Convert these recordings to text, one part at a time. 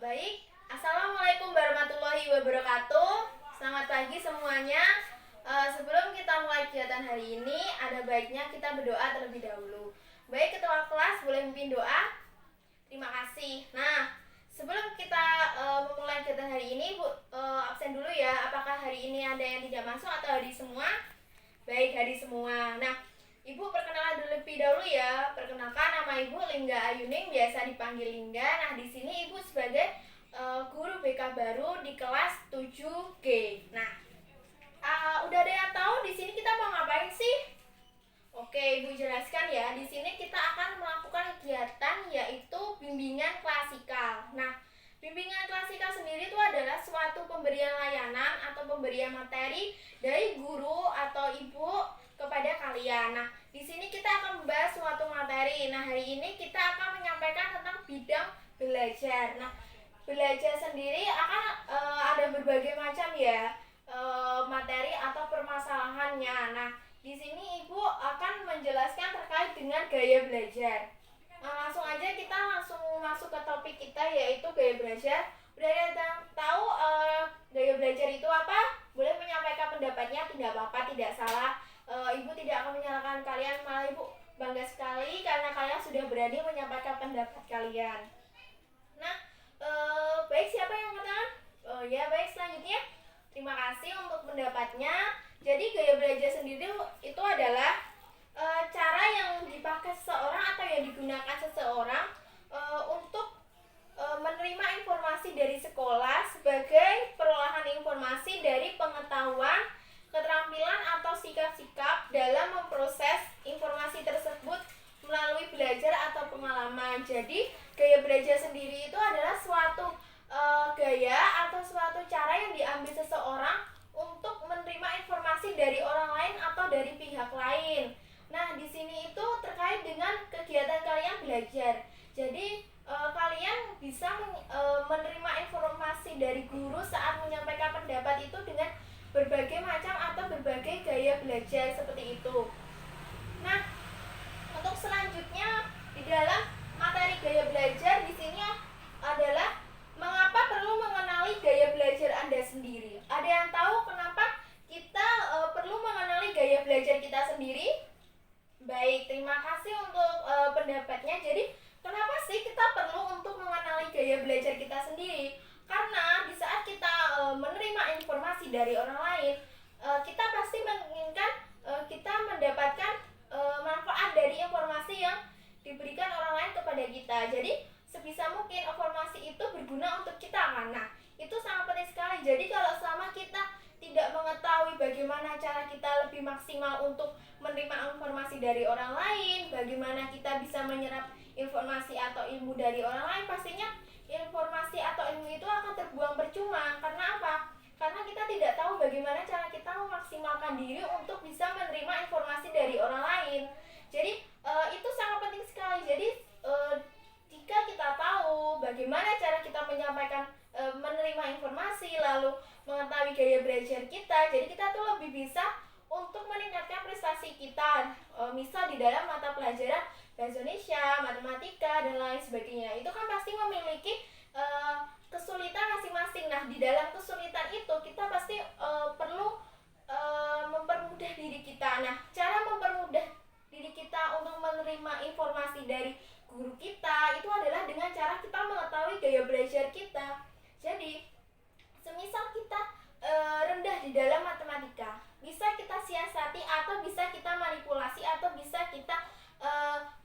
Baik, Assalamualaikum warahmatullahi wabarakatuh. Selamat pagi semuanya. Sebelum kita mulai kegiatan hari ini, ada baiknya kita berdoa terlebih dahulu. Baik, ketua kelas boleh memimpin doa. Terima kasih. Nah, sebelum kita memulai kegiatan hari ini, Bu, absen dulu ya. Apakah hari ini ada yang tidak masuk atau hari semua? Baik, hari semua. Nah, Ibu perkenalan dulu lebih dahulu ya. Perkenalkan, nama Ibu Lingga Ayuning, biasa dipanggil Lingga. Nah, di sini Ibu sebagai guru BK baru di kelas 7G. Nah, udah ada yang tahu di sini kita mau ngapain sih? Oke, Ibu jelaskan ya. Di sini kita akan melakukan kegiatan yaitu bimbingan klasikal. Nah, bimbingan klasikal sendiri itu adalah suatu pemberian layanan atau pemberian materi dari guru atau ibu kepada kalian. Nah, di sini kita akan membahas suatu materi. Nah, hari ini kita akan menyampaikan tentang bidang belajar. Nah, belajar sendiri akan ada berbagai macam ya materi atau permasalahannya. Nah, di sini Ibu akan menjelaskan terkait dengan gaya belajar. Nah, langsung aja kita langsung masuk ke topik kita yaitu gaya belajar. Udah ada tahu gaya belajar itu apa? Boleh menyampaikan pendapatnya, tidak apa-apa, tidak salah. Ibu tidak akan menyalahkan kalian, malah Ibu bangga sekali karena kalian sudah berani menyampaikan pendapat kalian. Nah, baik, siapa yang mengatakan? Ya, baik, selanjutnya. Terima kasih untuk pendapatnya. Jadi gaya belajar sendiri itu adalah cara yang dipakai seseorang atau yang digunakan seseorang untuk menerima informasi dari sekolah sebagai perolahan informasi dari pengetahuan, keterampilan atau sikap-sikap dalam memproses informasi tersebut melalui belajar atau pengalaman. Jadi gaya belajar sendiri itu adalah suatu gaya atau suatu cara yang diambil seseorang untuk menerima informasi dari orang lain atau dari pihak lain. Nah, di sini itu terkait dengan kegiatan kalian belajar. Jadi kalian bisa menerima informasi dari guru saat menyampaikan pendapat itu dengan berbagai macam atau berbagai gaya belajar seperti itu. Nah, untuk selanjutnya di dalam materi gaya belajar di sini adalah mengapa perlu mengenali gaya belajar Anda sendiri. Ada yang tahu kenapa kita perlu mengenali gaya belajar kita sendiri? Baik, terima kasih untuk pendapatnya. Jadi, kenapa sih kita perlu untuk mengenali gaya belajar kita sendiri? Karena di saat kita menerima informasi dari orang lain, kita pasti menginginkan kita mendapatkan manfaat dari informasi yang diberikan orang lain kepada kita. Jadi, sebisa mungkin informasi itu berguna untuk kita kan. Nah, itu sangat penting sekali. Jadi kalau selama kita tidak mengetahui bagaimana cara kita lebih maksimal untuk menerima informasi dari orang lain, bagaimana kita bisa menyerap informasi atau ilmu dari orang lain, pastinya informasi atau ilmu itu akan terbuang percuma. Karena apa? Karena kita tidak tahu bagaimana cara kita memaksimalkan diri untuk bisa menerima informasi dari orang lain. Jadi itu sangat penting sekali. Jadi jika kita tahu bagaimana cara kita menyampaikan menerima informasi lalu mengetahui gaya belajar kita, jadi kita tuh lebih bisa untuk meningkatkan prestasi kita. Misal di dalam mata pelajaran bahasa Indonesia, matematika dan lain sebagainya, itu kan pasti memiliki kesulitan masing-masing. Nah, di dalam kesulitan itu kita pasti perlu mempermudah diri kita. Nah, cara mempermudah diri kita untuk menerima informasi dari guru kita itu adalah dengan cara kita mengetahui gaya belajar kita. Jadi, semisal kita rendah di dalam matematika, bisa kita siasati atau bisa kita manipulasi atau bisa kita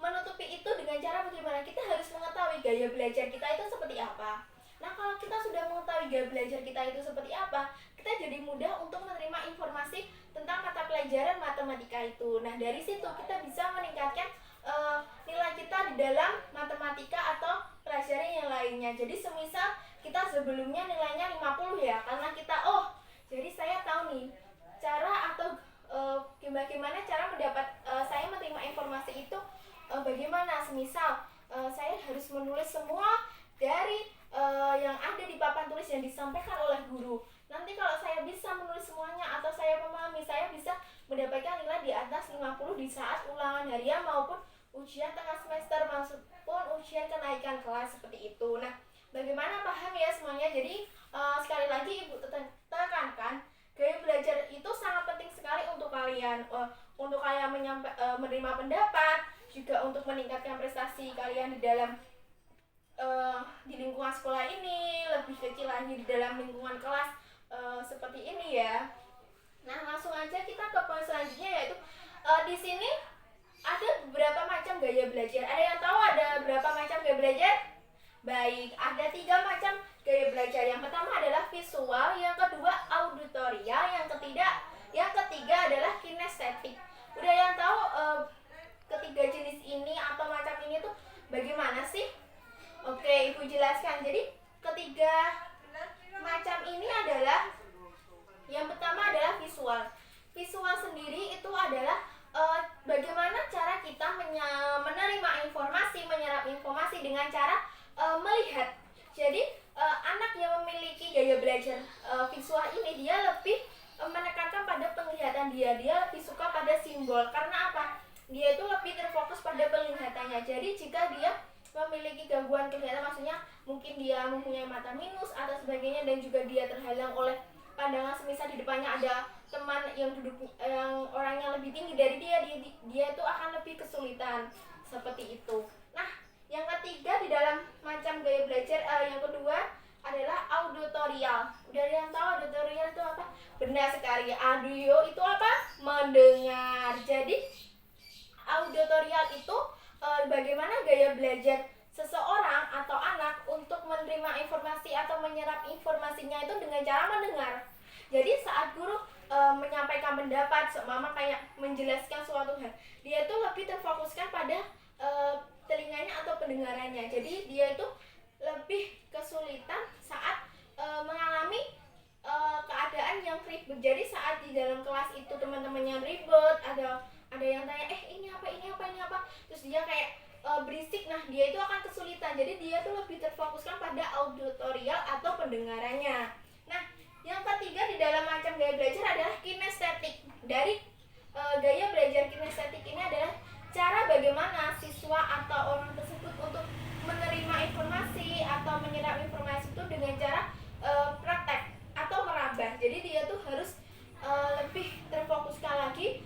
menutupi itu dengan cara bagaimana? Kita harus mengetahui gaya belajar kita itu seperti apa. Nah, kalau kita sudah mengetahui gaya belajar kita itu seperti apa, kita jadi mudah untuk menerima informasi tentang mata pelajaran matematika itu. Nah, dari situ kita bisa meningkatkan nilai kita di dalam matematika atau pelajaran yang lainnya. Jadi semisal kita sebelumnya nilainya 50 ya, karena kita jadi saya tahu nih cara atau bagaimana cara saya menerima informasi itu bagaimana. Semisal saya harus menulis semua dari yang ada di papan tulis yang disampaikan oleh guru. Nanti kalau saya bisa menulis semuanya atau saya memahami, saya bisa mendapatkan nilai di atas 50 di saat ulangan harian maupun ujian tengah semester maupun ujian kenaikan kelas seperti itu. Nah, bagaimana paham untuk meningkatkan prestasi kalian di dalam di lingkungan sekolah ini, lebih kecil lagi di dalam lingkungan kelas seperti ini ya. Nah, langsung aja kita ke poin selanjutnya, yaitu di sini ada beberapa macam gaya belajar. Ada yang tahu ada berapa macam gaya belajar? Baik, ada 3 macam gaya belajar. Yang pertama adalah visual, yang kedua auditorial, yang ketiga adalah kinestetik. Udah yang tahu ketiga jenis ini atau macam ini tuh bagaimana sih? Oke, Ibu jelaskan. Jadi ketiga macam ini adalah, yang pertama adalah visual. Visual sendiri itu adalah bagaimana cara kita menerima informasi, menyerap informasi dengan cara melihat. Jadi anak yang memiliki gaya belajar visual ini, dia lebih menekankan pada penglihatan dia lebih suka pada simbol. Karena apa? Dia itu lebih terfokus pada penglihatannya. Jadi jika dia memiliki gangguan kelihatan, maksudnya mungkin dia mempunyai mata minus atau sebagainya, dan juga dia terhalang oleh pandangan, semisal di depannya ada teman yang orang yang lebih tinggi dari dia itu akan lebih kesulitan seperti itu. Nah, yang ketiga di dalam macam gaya belajar yang kedua adalah auditorial. Udah yang tahu auditorial itu apa? Benar sekali, audio itu apa? Mendengar. Jadi auditorial itu bagaimana gaya belajar seseorang atau anak untuk menerima informasi atau menyerap informasinya itu dengan cara mendengar. Jadi saat guru menyampaikan pendapat, seumpama kayak menjelaskan suatu hal, dia itu lebih terfokuskan pada telinganya atau pendengarannya. Jadi dia itu lebih kesulitan saat mengalami keadaan yang ribet. Jadi saat di dalam kelas itu teman-temannya ribet, ada yang tanya ini apa, terus dia kayak berisik, nah dia itu akan kesulitan. Jadi dia tuh lebih terfokuskan pada auditorial atau pendengarannya. Nah, yang ketiga di dalam macam gaya belajar adalah kinestetik. Dari gaya belajar kinestetik ini adalah cara bagaimana siswa atau orang tersebut untuk menerima informasi atau menyerap informasi itu dengan cara praktek atau meraba. Jadi dia tuh harus lebih terfokuskan lagi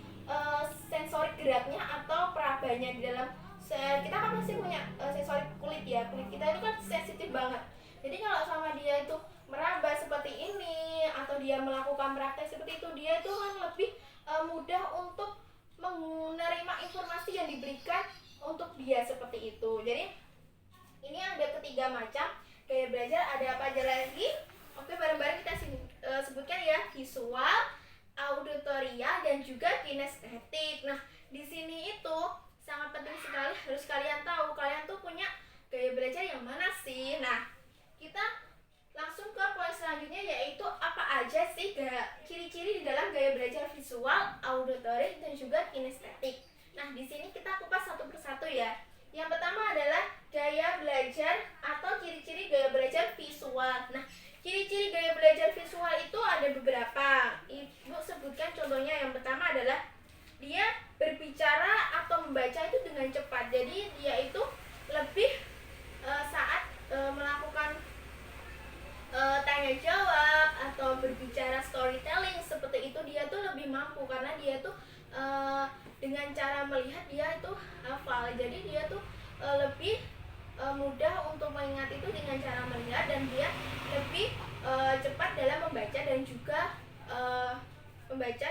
sensorik geraknya atau perabanya di dalam. Kita kan masih punya sensorik kulit ya, kulit kita itu kan sensitif banget. Jadi kalau sama dia itu meraba seperti ini atau dia melakukan praktek seperti itu, dia itu kan lebih mudah untuk menerima informasi yang diberikan untuk dia seperti itu. Jadi ini ada ketiga macam gaya belajar. Ada apa aja lagi? Oke, bareng-bareng kita sebutkan ya: visual, auditorial, dan juga kinestetik. Nah, di sini itu sangat penting sekali, harus kalian tahu kalian tuh punya gaya belajar yang mana sih. Nah, kita langsung ke poin selanjutnya, yaitu apa aja sih ciri-ciri di dalam gaya belajar visual, auditory, dan juga kinestetik. Nah, di sini kita kupas satu persatu ya. Yang pertama adalah gaya belajar atau ciri-ciri gaya belajar visual. Nah, ciri-ciri gaya belajar visual itu ada beberapa. Ibu sebutkan contohnya. Yang pertama adalah dia berbicara atau membaca itu dengan cepat. Jadi dia itu lebih saat melakukan tanya jawab atau berbicara storytelling seperti itu, dia tuh lebih mampu karena dia tuh dengan cara melihat dia itu hafal. Jadi dia tuh lebih mudah untuk mengingat itu dengan cara melihat, dan dia lebih cepat dalam membaca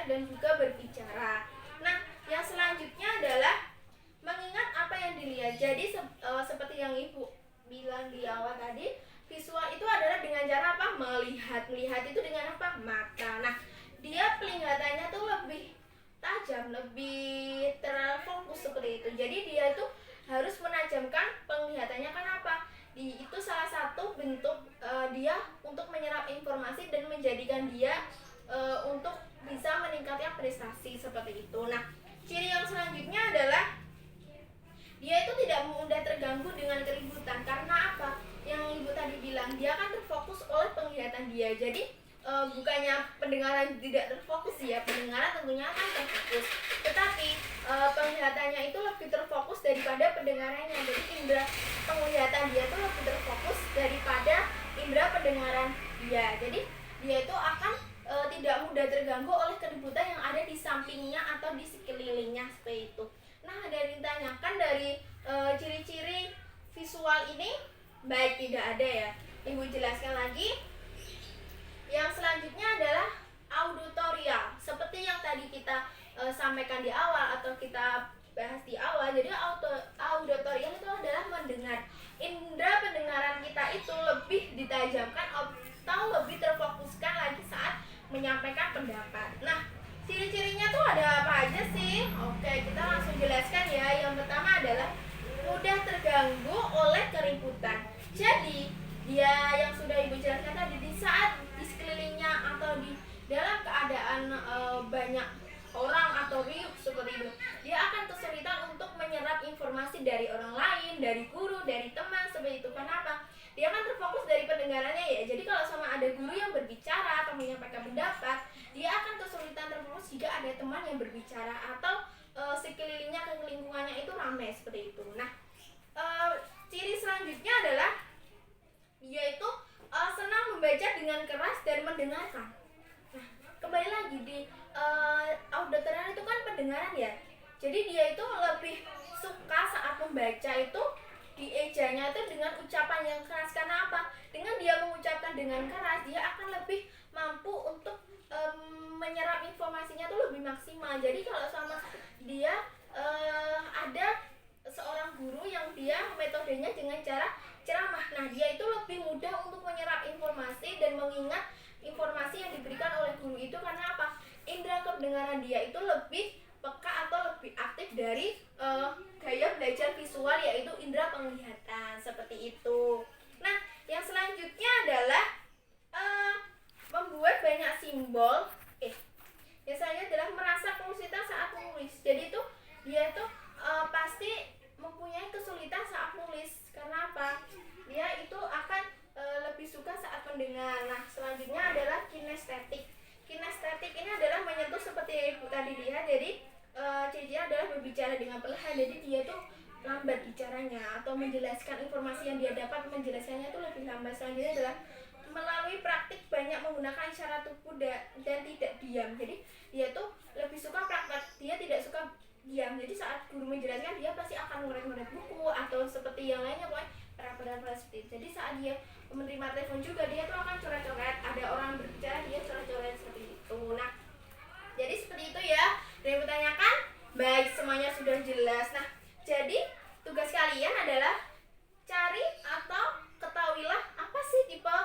dan juga berbicara. Nah, yang selanjutnya adalah mengingat apa yang dilihat. Jadi seperti yang Ibu bilang di awal tadi, visual itu adalah dengan cara apa? Melihat itu dengan apa? Mata. Nah, dia penglihatannya tuh lebih tajam, lebih terfokus seperti itu. Jadi dia itu harus menajamkan penglihatannya. Kenapa? Itu salah satu bentuk dia untuk menyerap informasi dan menjadikan dia untuk bisa meningkatkan prestasi seperti itu. Nah, ciri yang selanjutnya adalah dia itu tidak mudah terganggu dengan keributan. Karena apa? Yang Ibu tadi bilang, dia kan terfokus oleh penglihatan dia. Jadi bukannya pendengaran tidak terfokus ya, pendengaran tentunya akan terfokus, tetapi penglihatannya itu lebih terfokus daripada pendengarannya. Jadi indera penglihatan dia itu lebih terfokus daripada indera pendengaran dia. Jadi dia itu akan tidak mudah terganggu oleh keributan yang ada di sampingnya atau di sekelilingnya seperti itu. Nah, ada yang ditanyakan dari ciri-ciri visual ini, baik, tidak ada ya. Ibu jelaskan lagi. Yang selanjutnya adalah auditorial. Seperti yang tadi kita sampaikan di awal atau kita bahas di awal. Jadi auditorial itu adalah mendengar. Indera pendengaran kita itu lebih ditajamkan atau lebih terfokuskan lagi saat menyampaikan pendapat. Nah, ciri-cirinya tuh ada apa aja sih? Oke, kita langsung jelaskan ya. Yang pertama adalah mudah terganggu oleh keributan. Jadi, dia yang sudah Ibu jelaskan tadi, di saat di sekelilingnya atau di dalam keadaan banyak orang atau riuh seperti itu, dia akan kesulitan untuk menyerap informasi dari orang lain, dari guru, dari teman seperti itu. Kenapa? Dia akan terfokus dari pendengarannya ya. Jadi kalau sama ada guru yang berbicara atau menyampaikan pendapat, dia akan kesulitan terfokus jika ada teman yang berbicara atau sekelilingnya ke lingkungannya itu ramai seperti itu. Nah, ciri selanjutnya adalah dia itu senang membaca dengan keras dan mendengarkan. Nah, kembali lagi di auditorial itu kan pendengaran ya. Jadi dia itu lebih suka saat membaca itu diejanya itu dengan ucapan yang keras. Karena apa? Dengan dia mengucapkan dengan keras, dia akan lebih mampu untuk menyerap informasinya itu lebih maksimal. Jadi kalau sama dia ada seorang guru yang dia metodenya dengan cara ceramah. Nah, dia itu lebih mudah untuk menyerap informasi dan mengingat informasi yang diberikan oleh guru itu. Karena apa? Indera pendengaran dia itu lebih peka atau lebih aktif dari gaya belajar visual, yaitu indera penglihatan seperti itu. Nah, yang selanjutnya adalah membuat banyak simbol. Biasanya adalah merasa kesulitan saat menulis. Jadi itu dia itu pasti mempunyai kesulitan saat menulis. Karena apa? Dia itu akan lebih suka saat mendengar. Nah, selanjutnya adalah kinestetik. Kinestetik ini adalah menyentuh seperti yang Ibu tadi lihat. Jadi cirinya adalah berbicara dengan perlahan. Jadi dia tuh lambat bicaranya atau menjelaskan informasi yang dia dapat, menjelaskannya itu lebih lambat. Selanjutnya adalah melalui praktik banyak menggunakan isyarat tubuh dan tidak diam. Jadi dia tuh lebih suka praktek, dia tidak suka diam. Jadi saat guru menjelaskan, dia pasti akan ngorek-ngorek buku atau seperti yang lainnya, pokoknya para seperti itu. Jadi saat dia menerima telepon juga, dia tuh akan coret-coret. Ada orang berbicara, dia coret-coret seperti itu. Nah, jadi seperti itu ya. Dan yang bertanyakan, baik, semuanya sudah jelas. Nah, jadi tugas kalian adalah cari atau ketahuilah apa sih tipe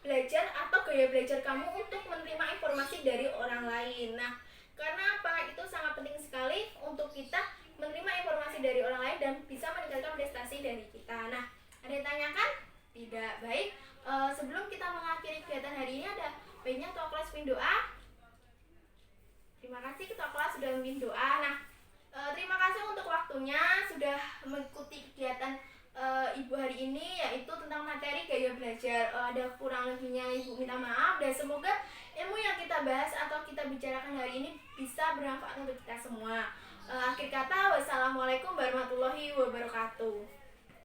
belajar atau gaya belajar kamu untuk menerima informasi dari orang lain. Nah, karena apa? Itu sangat penting sekali untuk kita menerima informasi dari orang lain dan bisa meningkatkan prestasi dari kita. Nah, ada yang tanyakan? Tidak. Baik, sebelum kita mengakhiri kegiatan hari ini, ada baiknya ketua kelas mimpin doa. Terima kasih ketua kelas sudah memimpin doa. Nah, terima kasih untuk waktunya sudah mengikuti kegiatan Ibu hari ini, yaitu tentang materi gaya belajar. Ada kurang lebihnya Ibu minta maaf, dan semoga ilmu yang kita bahas atau kita bicarakan hari ini bisa bermanfaat untuk kita semua. Akhir kata, wassalamualaikum warahmatullahi wabarakatuh.